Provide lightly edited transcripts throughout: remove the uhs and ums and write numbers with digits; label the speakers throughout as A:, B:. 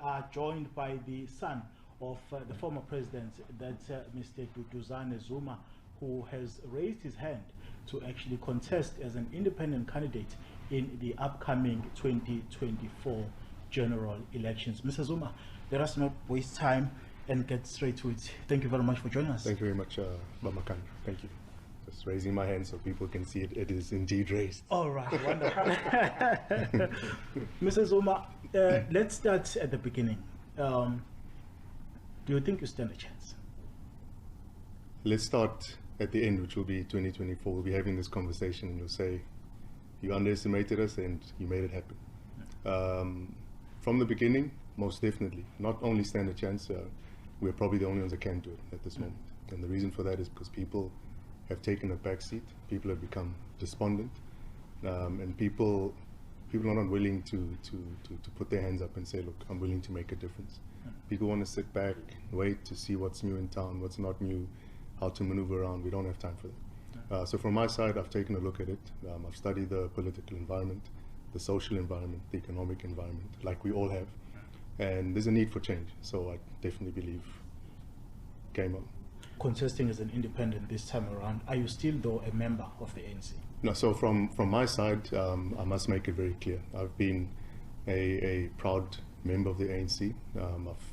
A: are joined by the son of the former president, that's Mr. Duduzani Zuma, who has raised his hand to actually contest as an independent candidate in the upcoming 2024 general elections. Mr. Zuma, let us not waste time and get straight to it. Thank you very much for joining us.
B: Thank you very much, Bamakan. Thank you. Just raising my hand so people can see it. It is indeed raised.
A: All right, wonderful. Mr. Zuma, let's start at the beginning. Do you think you stand a chance?
B: Let's start at the end, which will be 2024. We'll be having this conversation and you'll say, you underestimated us and you made it happen. From the beginning, most definitely. Not only stand a chance, we're probably the only ones that can do it at this moment. And the reason for that is because people have taken a back seat, people have become despondent, and people are not willing to put their hands up and say, look, I'm willing to make a difference. People want to sit back, wait to see what's new in town, what's not new, how to maneuver around. We don't have time for that. So from my side, I've taken a look at it. I've studied the political environment, the social environment, the economic environment, like we all have. And there's a need for change. So I definitely believe game on.
A: Contesting as an independent this time around, are you still though a member of the ANC?
B: No, so from my side, I must make it very clear. I've been a proud member of the ANC. I've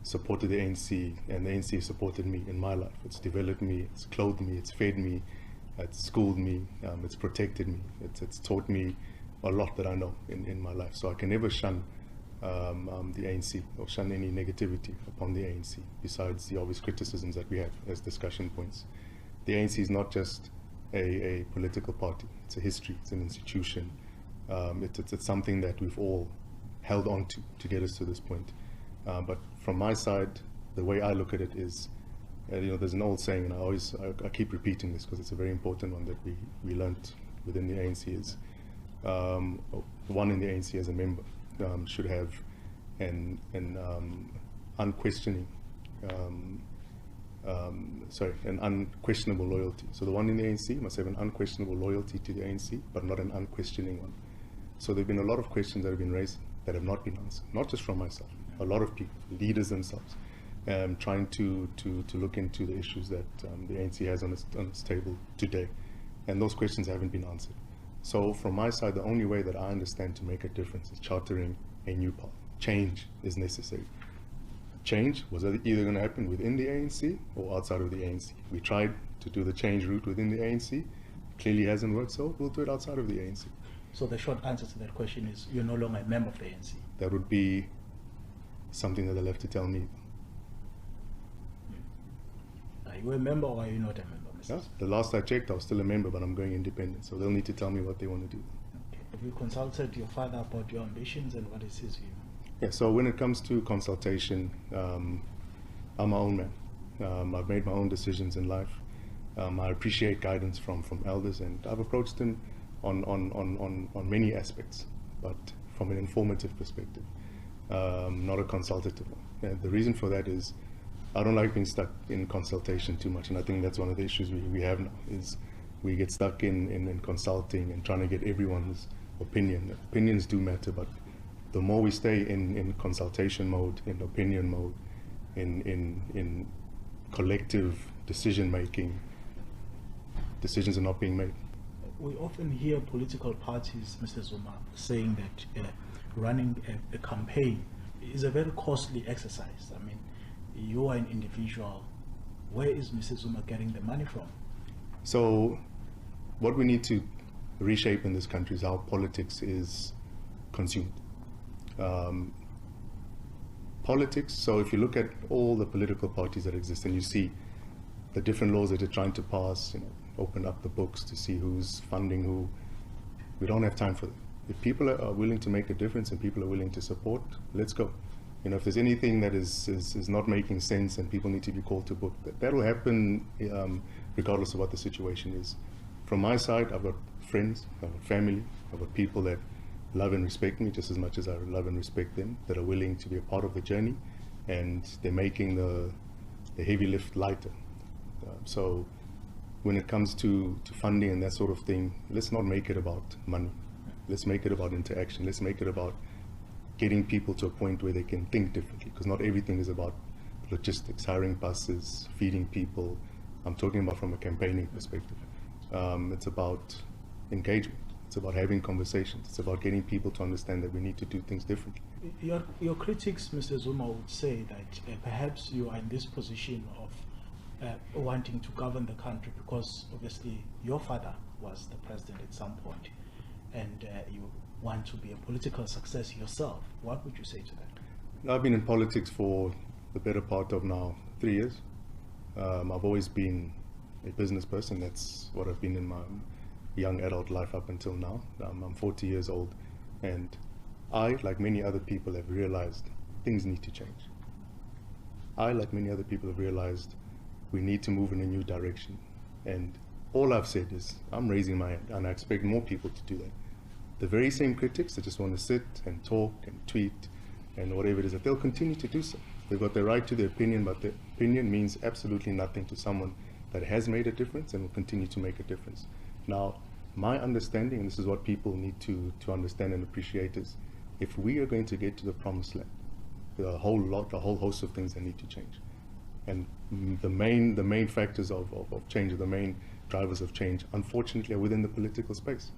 B: supported the ANC and the ANC has supported me in my life. It's developed me, it's clothed me, it's fed me, it's schooled me, it's protected me, it's taught me a lot that I know in my life. So I can never shun the ANC or shun any negativity upon the ANC besides the obvious criticisms that we have as discussion points. The ANC is not just a political party, it's a history, it's an institution, it's something that we've all held on to get us to this point. But from my side, the way I look at it is, there's an old saying, and I keep repeating this because it's a very important one that we learned within the ANC is, one in the ANC as a member should have an unquestioning, an unquestionable loyalty. So the one in the ANC must have an unquestionable loyalty to the ANC, but not an unquestioning one. So there have been a lot of questions that have been raised that have not been answered, not just from myself, a lot of people, leaders themselves, trying to look into the issues that the ANC has on its table today. And those questions haven't been answered. So from my side, the only way that I understand to make a difference is chartering a new path. Change is necessary. Change was either going to happen within the ANC or outside of the ANC. We tried to do the change route within the ANC. Clearly hasn't worked, so we'll do it outside of the ANC.
A: So the short answer to that question is you're no longer a member of the ANC?
B: That would be something that they'll have to tell me.
A: Are you a member or are you not a member, Mr.
B: Yeah, the last I checked, I was still a member, but I'm going independent. So they'll need to tell me what they want to do.
A: Okay. Have you consulted your father about your ambitions and what is his view?
B: Yeah, so when it comes to consultation, I'm my own man. I've made my own decisions in life. I appreciate guidance from elders, and I've approached them on many aspects, but from an informative perspective, not a consultative one. And the reason for that is I don't like being stuck in consultation too much, and I think that's one of the issues we have now, is we get stuck in consulting and trying to get everyone's opinion. Opinions do matter, but the more we stay in consultation mode, in opinion mode, in collective decision making, decisions are not being made.
A: We often hear political parties, Mr. Zuma, saying that running a campaign is a very costly exercise. I mean, you are an individual. Where is Mr. Zuma getting the money from?
B: So what we need to reshape in this country is how politics is consumed. Politics, so if you look at all the political parties that exist and you see the different laws that they're trying to pass, open up the books to see who's funding who, we don't have time for that. If people are willing to make a difference and people are willing to support, let's go. If there's anything that is not making sense and people need to be called to book, that will happen regardless of what the situation is. From my side, I've got friends, I've got family, I've got people that love and respect me just as much as I love and respect them, that are willing to be a part of the journey, and they're making the heavy lift lighter. So when it comes to funding and that sort of thing, let's not make it about money. Let's make it about interaction. Let's make it about getting people to a point where they can think differently, because not everything is about logistics, hiring buses, feeding people. I'm talking about from a campaigning perspective. It's about engagement. It's about having conversations. It's about getting people to understand that we need to do things differently.
A: Your critics, Mr. Zuma, would say that perhaps you are in this position of wanting to govern the country because obviously your father was the president at some point, and you want to be a political success yourself. What would you say to that?
B: I've been in politics for the better part of now 3 years. I've always been a business person. That's what I've been in my young adult life up until now. I'm 40 years old, and I, like many other people, have realized things need to change. I, like many other people, have realized we need to move in a new direction. And all I've said is, I'm raising my hand, and I expect more people to do that. The very same critics that just want to sit and talk and tweet and whatever it is, that they'll continue to do so. They've got the right to their opinion, but their opinion means absolutely nothing to someone that has made a difference and will continue to make a difference. Now, my understanding, and this is what people need to understand and appreciate, is if we are going to get to the promised land, there are a whole host of things that need to change. And the main factors of change, or the main drivers of change, unfortunately, are within the political space.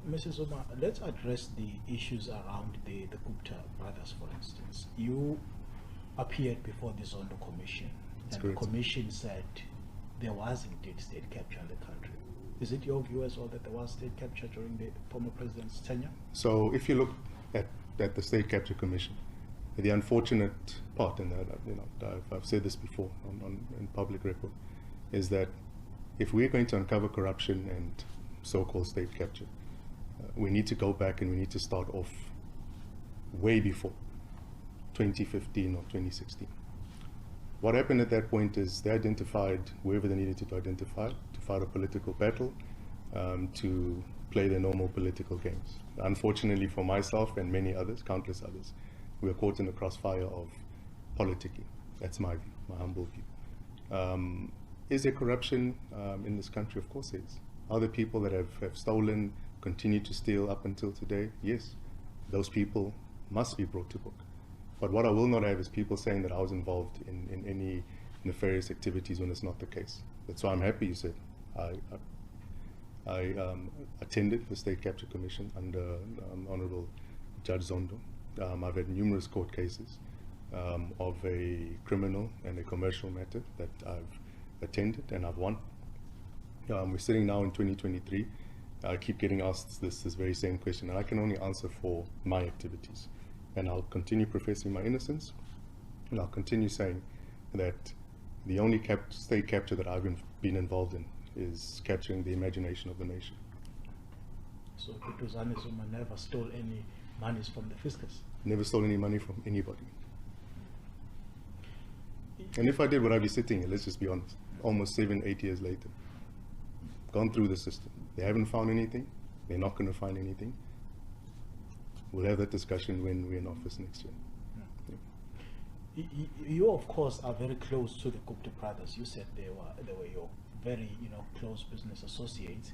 A: Mrs. Zuma, let's address the issues around the Gupta brothers, for instance. You appeared before the Zondo Commission, and the commission said there was indeed state capture in the country. Is it your view as well that there was state capture during the former president's tenure?
B: So if you look at the State Capture Commission, the unfortunate part, and I've said this before in public record, is that if we're going to uncover corruption and so-called state capture, we need to go back and we need to start off way before 2015 or 2016. What happened at that point is they identified wherever they needed to identify to fight a political battle, to play their normal political games. Unfortunately for myself and many others, countless others, we were caught in the crossfire of politicking. That's my view, my humble view. Is there corruption in this country? Of course there is. Are there people that have stolen, continue to steal up until today? Yes. Those people must be brought to book. But what I will not have is people saying that I was involved in any nefarious activities when it's not the case. That's why I'm happy you said I attended the State Capture Commission under Honorable Judge Zondo. I've had numerous court cases of a criminal and a commercial matter that I've attended and I've won. We're sitting now in 2023. I keep getting asked this very same question, and I can only answer for my activities. And I'll continue professing my innocence, and I'll continue saying that the only state capture that I've been involved in is capturing the imagination of the nation.
A: So Duduzani Zuma never stole any monies from the fiscus?
B: Never stole any money from anybody. And if I did, would I be sitting here? Let's just be honest. Almost 7-8 years later. Gone through the system. They haven't found anything. They're not going to find anything. We'll have that discussion when we're in office next year.
A: Yeah. You, of course, are very close to the Gupta brothers. You said they were your very, close business associates.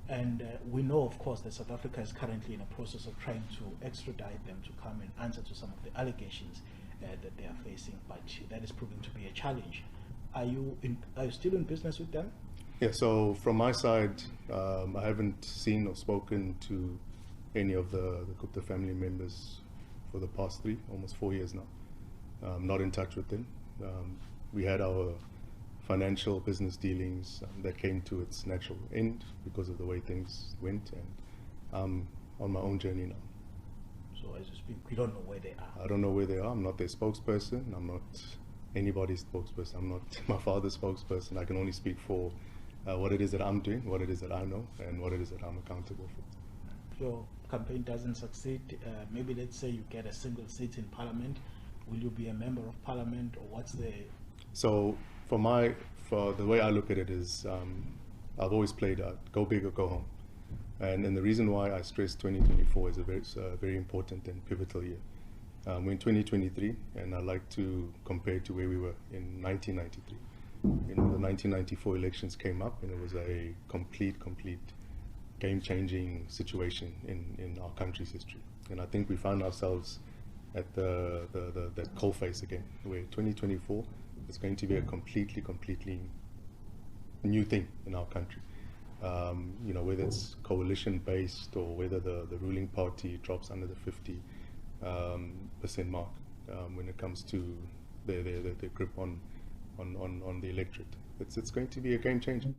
A: And we know, of course, that South Africa is currently in a process of trying to extradite them to come and answer to some of the allegations that they are facing. But that is proving to be a challenge. Are you still in business with them?
B: Yeah, so from my side, I haven't seen or spoken to any of the Gupta family members for the past almost 4 years now. I'm not in touch with them. We had our financial business dealings that came to its natural end because of the way things went, and I'm on my own journey now.
A: So as you speak, you don't know where they are?
B: I don't know where they are. I'm not their spokesperson. I'm not anybody's spokesperson. I'm not my father's spokesperson. I can only speak for what it is that I'm doing, what it is that I know, and what it is that I'm accountable for.
A: Your campaign doesn't succeed, maybe let's say you get a single seat in parliament, will you be a member of parliament, or what's the...
B: So for the way I look at it is, I've always played go big or go home. And the reason why I stress 2024 is a very important and pivotal year. We're in 2023, and I like to compare it to where we were in 1993. The 1994 elections came up, and it was a complete game-changing situation in our country's history. And I think we found ourselves at that coalface again, where 2024 is going to be a completely new thing in our country. You know, whether it's coalition-based or whether the ruling party drops under the 50% mark when it comes to their grip on the electorate. It's going to be a game changer.